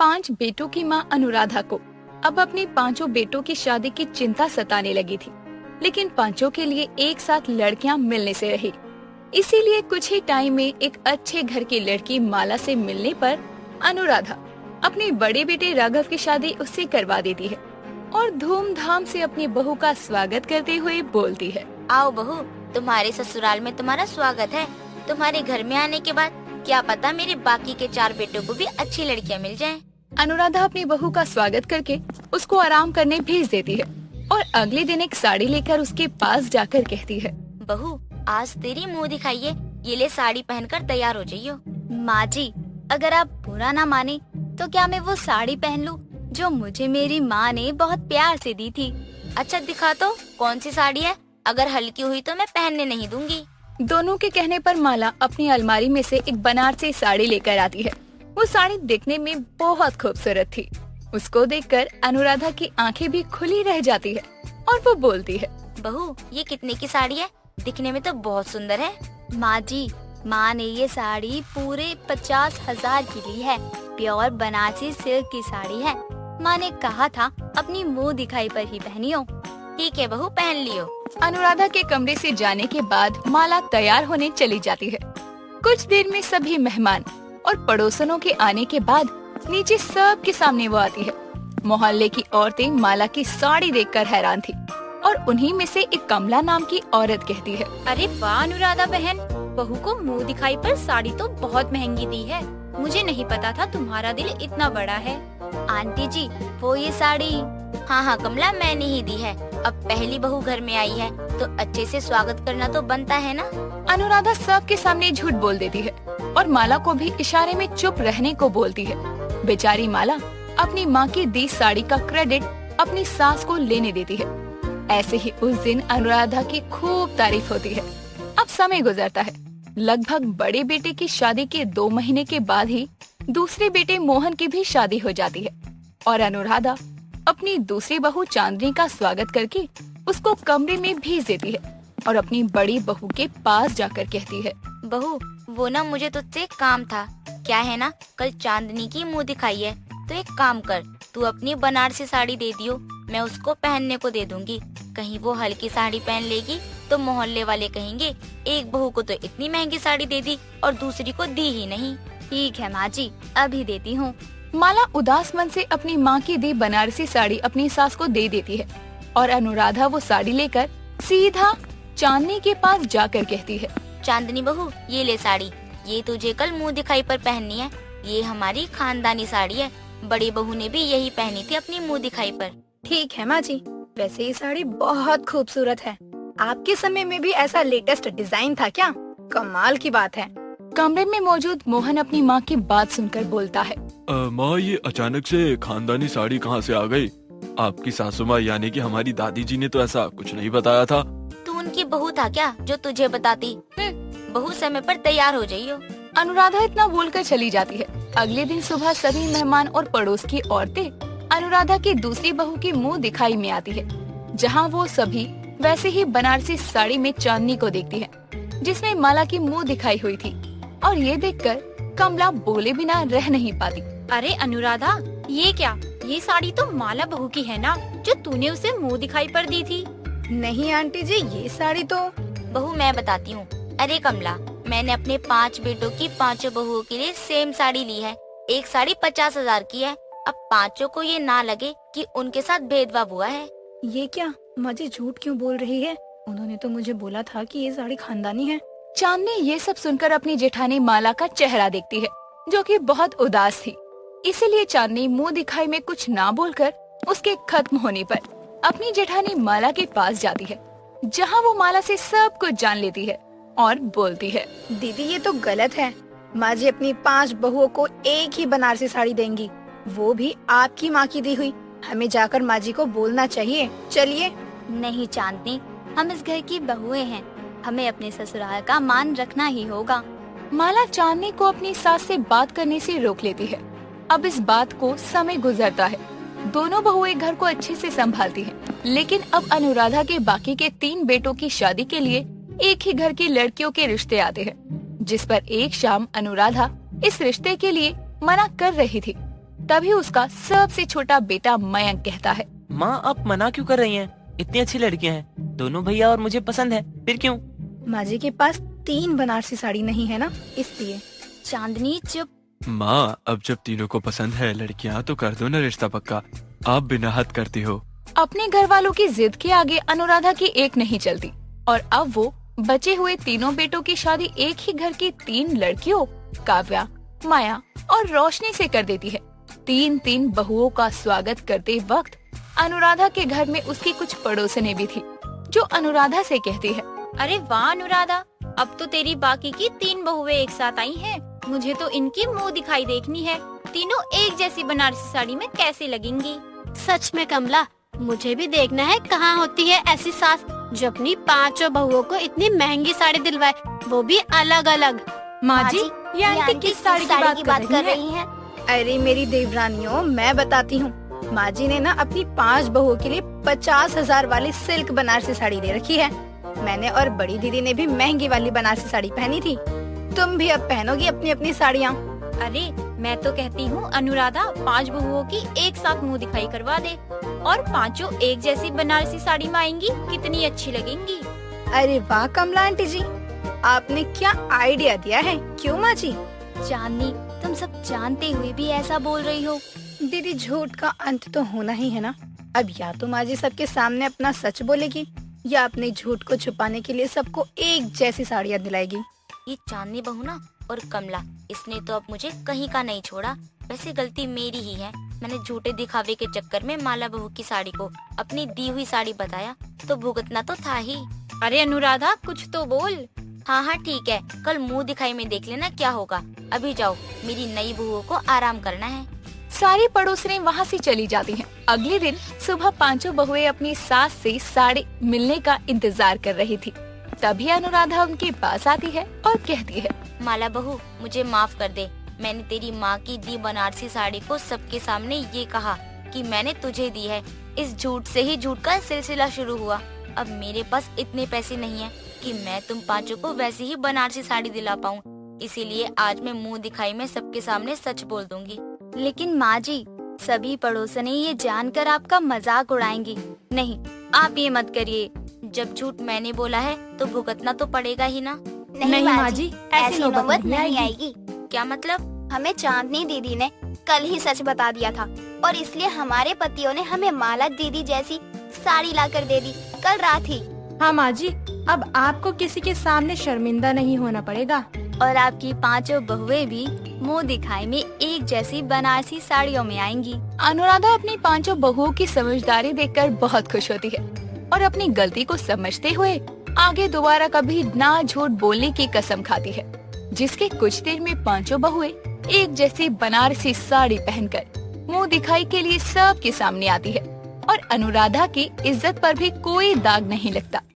5 बेटों की मां अनुराधा को अब अपने पांचों बेटों की शादी की चिंता सताने लगी थी, लेकिन पांचों के लिए एक साथ लड़कियां मिलने से रही। इसीलिए कुछ ही टाइम में एक अच्छे घर की लड़की माला से मिलने पर अनुराधा अपने बड़े बेटे राघव की शादी उससे करवा देती है और धूमधाम से अपनी बहू का स्वागत करते हुए बोलती है, आओ बहू, तुम्हारे ससुराल में तुम्हारा स्वागत है। तुम्हारे घर में आने के बाद क्या पता मेरे बाकी के 4 बेटों को भी अच्छी लड़कियां मिल जाएं। अनुराधा अपनी बहू का स्वागत करके उसको आराम करने भेज देती है और अगले दिन एक साड़ी लेकर उसके पास जाकर कहती है, बहू, आज तेरी मुंह दिखाइए, ये ले साड़ी पहनकर तैयार हो जाइयो। माँ जी, अगर आप बुरा ना माने तो क्या मैं वो साड़ी पहन लूं जो मुझे मेरी माँ ने बहुत प्यार से दी थी। अच्छा दिखा तो, कौन सी साड़ी है? अगर हल्की हुई तो मैं पहनने नहीं दूंगी। दोनों के कहने पर माला अपनी अलमारी में से एक बनारसी साड़ी लेकर आती है। वो साड़ी दिखने में बहुत खूबसूरत थी। उसको देखकर अनुराधा की आंखें भी खुली रह जाती है और वो बोलती है, बहू, ये कितने की साड़ी है? दिखने में तो बहुत सुंदर है। माँ जी, माँ ने ये साड़ी पूरे 50,000 की ली है। प्योर बनारसी सिल्क की साड़ी है। माँ ने कहा था अपनी मुंह दिखाई पर ही पहनियो। ठीक है बहू, पहन लियो। अनुराधा के कमरे से जाने के बाद माला तैयार होने चली जाती है। कुछ देर में सभी मेहमान और पड़ोसनों के आने के बाद नीचे सब के सामने वो आती है। मोहल्ले की औरतें माला की साड़ी देखकर हैरान थी और उन्हीं में से एक कमला नाम की औरत कहती है, अरे वाह अनुराधा बहन, बहू को मुंह दिखाई पर साड़ी तो बहुत महंगी दी है। मुझे नहीं पता था तुम्हारा दिल इतना बड़ा है। आंटी जी, वो ये साड़ी। हाँ हाँ कमला, मैंने ही दी है। अब पहली बहू घर में आई है तो अच्छे से स्वागत करना तो बनता है ना। अनुराधा सबके सामने झूठ बोल देती है और माला को भी इशारे में चुप रहने को बोलती है। बेचारी माला अपनी माँ की दी साड़ी का क्रेडिट अपनी सास को लेने देती है। ऐसे ही उस दिन अनुराधा की खूब तारीफ होती है। अब समय गुजरता है। लगभग बड़े बेटे की शादी के 2 महीने के बाद ही दूसरे बेटे मोहन की भी शादी हो जाती है और अनुराधा अपनी दूसरी बहू चांदनी का स्वागत करके उसको कमरे में भेज देती है और अपनी बड़ी बहू के पास जाकर कहती है, बहू, वो ना मुझे तुझसे एक काम था। क्या है ना, कल चांदनी की मुंह दिखाई है, तो एक काम कर, तू अपनी बनारसी साड़ी दे दियो, मैं उसको पहनने को दे दूंगी। कहीं वो हल्की साड़ी पहन लेगी तो मोहल्ले वाले कहेंगे एक बहू को तो इतनी महंगी साड़ी दे दी और दूसरी को दी ही नहीं। ठीक है माँ जी, अभी देती हूँ। माला उदास मन से अपनी माँ की दी बनारसी साड़ी अपनी सास को दे देती है और अनुराधा वो साड़ी लेकर सीधा चांदनी के पास जाकर कहती है, चांदनी बहू, ये ले साड़ी, ये तुझे कल मुंह दिखाई पर पहननी है। ये हमारी खानदानी साड़ी है, बड़ी बहू ने भी यही पहनी थी अपनी मुंह दिखाई पर। ठीक है माँ जी, वैसे ये साड़ी बहुत खूबसूरत है। आपके समय में भी ऐसा लेटेस्ट डिजाइन था क्या? कमाल की बात है। कमरे में मौजूद मोहन अपनी माँ की बात सुनकर बोलता है, माँ, ये अचानक से खानदानी साड़ी कहाँ से आ गई? आपकी सासू माँ यानी कि हमारी दादी जी ने तो ऐसा कुछ नहीं बताया था। तू उनकी बहू था क्या जो तुझे बताती? बहू, समय पर तैयार हो जाइयो। अनुराधा इतना बोलकर चली जाती है। अगले दिन सुबह सभी मेहमान और पड़ोस की औरतें अनुराधा की दूसरी बहू की मुंह दिखाई में आती है, जहां वो सभी वैसे ही बनारसी साड़ी में चांदनी को देखती है जिसमें माला की मुंह दिखाई हुई थी। और ये देखकर कमला बोले बिना रह नहीं पाती। अरे अनुराधा, ये क्या? ये साड़ी तो माला बहू की है ना, जो तूने उसे मुंह दिखाई पर दी थी। नहीं आंटी जी, ये साड़ी तो। बहू, मैं बताती हूँ। अरे कमला, मैंने अपने 5 बेटों की 5 बहुओं के लिए सेम साड़ी ली है। एक साड़ी 50,000 की है। अब 5 को ये ना लगे कि उनके साथ भेदभाव हुआ है। ये क्या माँ जी झूठ क्यों बोल रही है? उन्होंने तो मुझे बोला था कि ये साड़ी खानदानी है। चांदनी ये सब सुनकर अपनी जेठानी माला का चेहरा देखती है, जो कि बहुत उदास थी। इसीलिए चांदनी मुंह दिखाई में कुछ ना बोलकर उसके खत्म होने पर अपनी जेठानी माला के पास जाती है, जहां वो माला से सब कुछ जान लेती है और बोलती है, दीदी ये तो गलत है। माँ जी अपनी 5 बहुओं को एक ही बनारसी साड़ी देंगी, वो भी आपकी माँ की दी हुई। हमें जाकर माँ जी को बोलना चाहिए। चलिए। नहीं चांदनी, हम इस घर की बहुएं हैं, हमें अपने ससुराल का मान रखना ही होगा। माला चांदनी को अपनी सास से बात करने से रोक लेती है। अब इस बात को समय गुजरता है। दोनों बहुएं घर को अच्छे से संभालती हैं, लेकिन अब अनुराधा के बाकी के 3 बेटों की शादी के लिए एक ही घर की लड़कियों के रिश्ते आते हैं, जिस पर एक शाम अनुराधा इस रिश्ते के लिए मना कर रही थी, तभी उसका सबसे छोटा बेटा मयंक कहता है। माँ आप मना क्यों कर रही हैं? इतनी अच्छी लड़कियाँ हैं, दोनों भैया और मुझे पसंद है, फिर क्यों? माँ जी के पास 3 बनारसी साड़ी नहीं है ना, इसलिए। चांदनी चुप। माँ अब जब तीनों को पसंद है लड़कियाँ तो कर दो ना रिश्ता पक्का, आप बिना हद करती हो। अपने घर वालों की जिद के आगे अनुराधा की एक नहीं चलती और अब वो बचे हुए तीनों बेटों की शादी एक ही घर की 3 लड़कियों काव्या, माया और रोशनी से कर देती है। 3 बहुओं का स्वागत करते वक्त अनुराधा के घर में उसकी कुछ पड़ोसनें भी थी, जो अनुराधा से कहती है। अरे वाह अनुराधा, अब तो तेरी बाकी की 3 बहुएं एक साथ आई हैं। मुझे तो इनकी मुंह दिखाई देखनी है, तीनों एक जैसी बनारसी साड़ी में कैसे लगेंगी। सच में कमला, मुझे भी देखना है कहाँ होती है ऐसी सास जो अपनी 5 बहुओं को इतनी महंगी साड़ी दिलवाए, वो भी अलग अलग। माँ जी, ये आंटी किस साड़ी की बात कर रही हैं? अरे मेरी देवरानियों, मैं बताती हूँ। माँ जी ने ना अपनी 5 बहुओं के लिए 50,000 वाली सिल्क बनारसी साड़ी ले रखी है। मैंने और बड़ी दीदी ने भी महंगी वाली बनारसी साड़ी पहनी थी। तुम भी अब पहनोगी अपनी अपनी साड़ियाँ। अरे मैं तो कहती हूँ अनुराधा 5 बहुओं की एक साथ मुंह दिखाई करवा दे और 5 एक जैसी बनारसी साड़ी में आएंगी, कितनी अच्छी लगेंगी। अरे वाह कमला आंटी जी, आपने क्या आइडिया दिया है। क्यों माँ जी? चांदनी, तुम सब जानते हुए भी ऐसा बोल रही हो। दीदी झूठ का अंत तो होना ही है ना। अब या तो माँ जी सबके सामने अपना सच बोलेगी या अपने झूठ को छुपाने के लिए सबको एक जैसी साड़ियाँ दिलाएगी। ये चांदनी बहू ना और कमला, इसने तो अब मुझे कहीं का नहीं छोड़ा। वैसे गलती मेरी ही है, मैंने झूठे दिखावे के चक्कर में माला बहू की साड़ी को अपनी दी हुई साड़ी बताया, तो भुगतना तो था ही। अरे अनुराधा कुछ तो बोल। हाँ ठीक है, कल मुंह दिखाई में देख लेना क्या होगा। अभी जाओ, मेरी नई बहुओं को आराम करना है। सारी पड़ोसनें वहाँ से चली जाती हैं। अगले दिन सुबह 5 बहुएं अपनी सास से साड़ी मिलने का इंतजार कर रही थी। तभी अनुराधा उनके पास आती है और कहती है, माला बहू मुझे माफ कर दे, मैंने तेरी माँ की दी बनारसी साड़ी को सबके सामने ये कहा कि मैंने तुझे दी है। इस झूठ से ही झूठ का सिलसिला शुरू हुआ। अब मेरे पास इतने पैसे नहीं है कि मैं तुम 5 को वैसी ही बनारसी साड़ी दिला पाऊँ, इसीलिए आज मैं मुंह दिखाई में सबके सामने सच बोल दूंगी। लेकिन माँ जी, सभी पड़ोसनें ये जानकर आपका मजाक उड़ाएंगी। नहीं, आप ये मत करिए। जब झूठ मैंने बोला है तो भुगतना तो पड़ेगा ही ना। नहीं माँ जी, ऐसी नौबत नहीं आएगी। क्या मतलब? हमें चांदनी दीदी ने कल ही सच बता दिया था और इसलिए हमारे पतियों ने हमें माला दीदी जैसी साड़ी लाकर दे दी कल रात ही। हाँ माँ जी, अब आपको किसी के सामने शर्मिंदा नहीं होना पड़ेगा। और आपकी 5 बहुएं भी मुंह दिखाई में एक जैसी बनारसी साड़ियों में आएंगी। अनुराधा अपनी 5 बहुओं की समझदारी देखकर बहुत खुश होती है और अपनी गलती को समझते हुए आगे दोबारा कभी ना झूठ बोलने की कसम खाती है, जिसके कुछ देर में 5 बहुएं एक जैसी बनारसी साड़ी पहनकर मुंह दिखाई के लिए सबके सामने आती है और अनुराधा की इज्जत पर भी कोई दाग नहीं लगता।